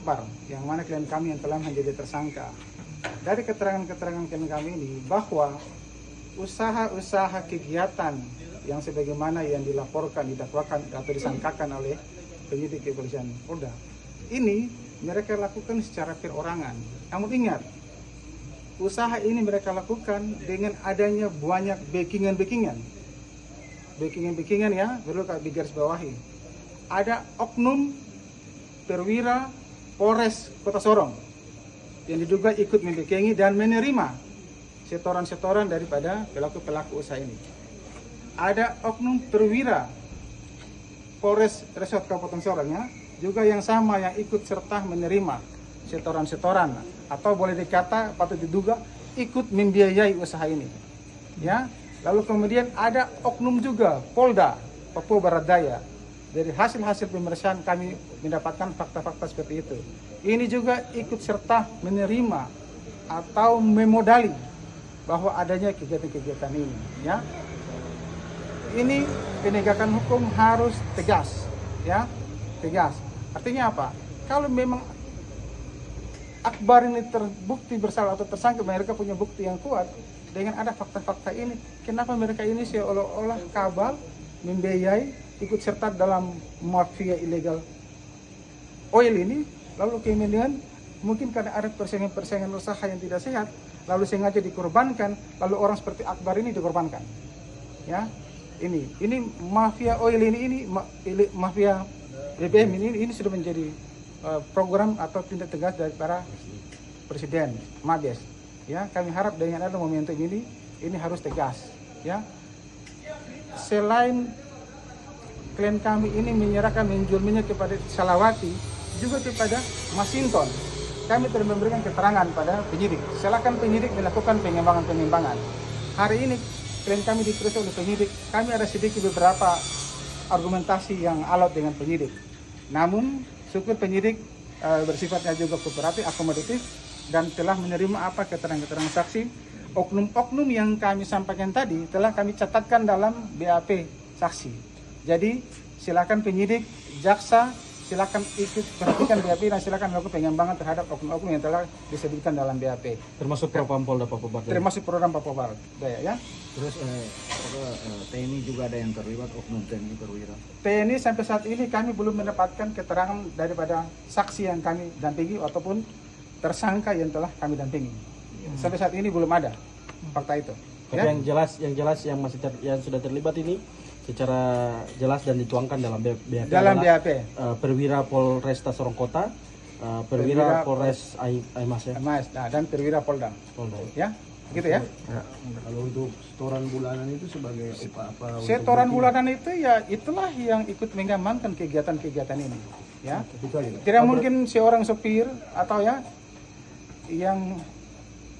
Akbar, yang mana klien kami yang telah menjadi tersangka. Dari keterangan-keterangan klien kami ini bahwa usaha-usaha kegiatan yang sebagaimana yang dilaporkan, didakwakan atau disangkakan oleh penyidik kepolisian Polda ini mereka lakukan secara perorangan. Namun ingat, usaha ini mereka lakukan dengan adanya banyak backingan ya, perlu digarisbawahi. Ada oknum perwira Polres Kota Sorong yang diduga ikut membackingi dan menerima setoran-setoran daripada pelaku-pelaku usaha ini. Ada oknum perwira Polres Resort Kabupaten Sorong ya, juga yang sama yang ikut serta menerima setoran-setoran atau boleh dikata patut diduga ikut membiayai usaha ini. Ya. Lalu kemudian ada oknum juga Polda Papua Barat Daya. Dari hasil-hasil pemeriksaan kami mendapatkan fakta-fakta seperti itu. Ini juga ikut serta menerima atau memodali bahwa adanya kegiatan-kegiatan ini, ya. Ini penegakan hukum harus tegas, ya, tegas. Artinya apa? Kalau memang Akbar ini terbukti bersalah atau tersangka, mereka punya bukti yang kuat dengan ada fakta-fakta ini, kenapa mereka ini seolah-olah kabal, membiayai, ikut serta dalam mafia ilegal oil ini, lalu kemudian mungkin karena ada persaingan usaha yang tidak sehat, lalu sengaja dikorbankan, lalu orang seperti Akbar ini dikorbankan, ya. Ini mafia oil ini mafia BBM ini sudah menjadi program atau tindak tegas dari para presiden Mabes, ya. Kami harap dengan ada momentum ini harus tegas, ya. Selain klien kami ini menyerahkan menjual minyak kepada Salawati, juga kepada Masinton, kami telah memberikan keterangan pada penyidik. Silakan penyidik melakukan pengembangan. Hari ini klien kami diperiksa oleh penyidik. Kami ada sedikit beberapa argumentasi yang alot dengan penyidik. Namun syukur penyidik bersifatnya juga kooperatif, akomodatif, dan telah menerima apa keterangan-keterangan saksi. Oknum-oknum yang kami sampaikan tadi telah kami catatkan dalam BAP saksi. Jadi silakan penyidik, jaksa, silakan ikut perhatikan BAP dan silakan melakukan pengembangan terhadap oknum-oknum yang telah disebutkan dalam BAP. Termasuk Propam Polda Papua Barat. Termasuk program Papua Barat Daya, ya. Terus TNI juga ada yang terlibat, oknum TNI perwira. TNI sampai saat ini kami belum mendapatkan keterangan daripada saksi yang kami dampingi ataupun tersangka yang telah kami dampingi. Sampai saat ini belum ada fakta itu. Tapi Ya? yang jelas yang sudah terlibat ini secara jelas dan dituangkan dalam BAP. Dalam adalah, BAP. Perwira Polresta Sorong Kota, Perwira Polres Aimas ya. Mas, dan perwira Polda. Ya, gitu ya. Kalau untuk setoran bulanan itu sebagai apa? Setoran bulanan itu ya itulah yang ikut mengamankan kegiatan-kegiatan ini, ya. Tidak mungkin seorang sopir atau ya yang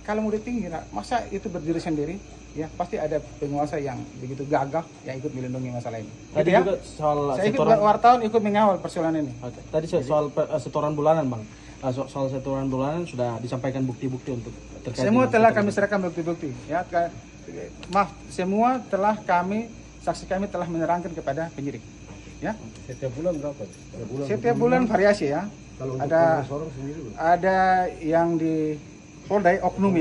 kalau mau tinggi, masa itu berdiri sendiri, ya pasti ada penguasa yang begitu gagah yang ikut melindungi masalah ini. Tadi Gitu ya? juga soal Saya ikut setoran. wartawan ikut mengawal persoalan ini. Tadi soal setoran bulanan bang. Soal setoran bulanan sudah disampaikan bukti-bukti untuk terkait. Semua dengan telah setoran. kami serahkan bukti-bukti, ya. Maaf, semua telah saksi kami telah menerangkan kepada penyidik, ya. Setiap bulan berapa? Setiap bulan variasi ya. Kalau untuk Ada Polres Sorong sendiri, ada yang di Polda oknum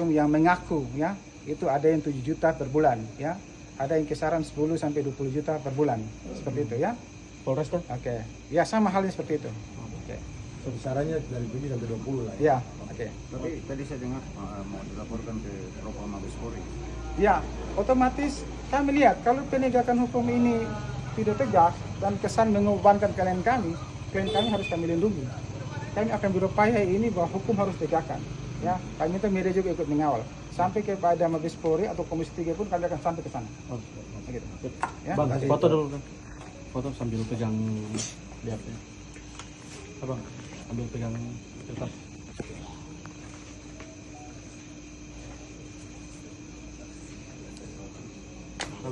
yang mengaku ya, itu ada yang 7 juta per bulan ya. Ada yang kisaran 10 sampai 20 juta per bulan. Seperti itu ya. Polres kan? Oke. Ya sama halnya seperti itu. Oke. kisarannya dari 7 sampai 20 lah ya. Ya, oke. Tapi tadi saya dengar mau dilaporkan ke Propam Mabes Polri. Ya, otomatis kami lihat kalau penegakan hukum ini tidak tegas dan kesan mengobankan klien kami harus kami lindungi. Kami akan berupaya ini bahwa hukum harus tegakkan. Ya, kami minta media juga ikut mengawal. Sampai kepada Mabes Polri atau Komisi 3 pun kami akan sampai ke sana. Begitu. Ya, Bang, foto dulu kan. Foto sambil pegang BAP. Abang, ambil pegang kertas.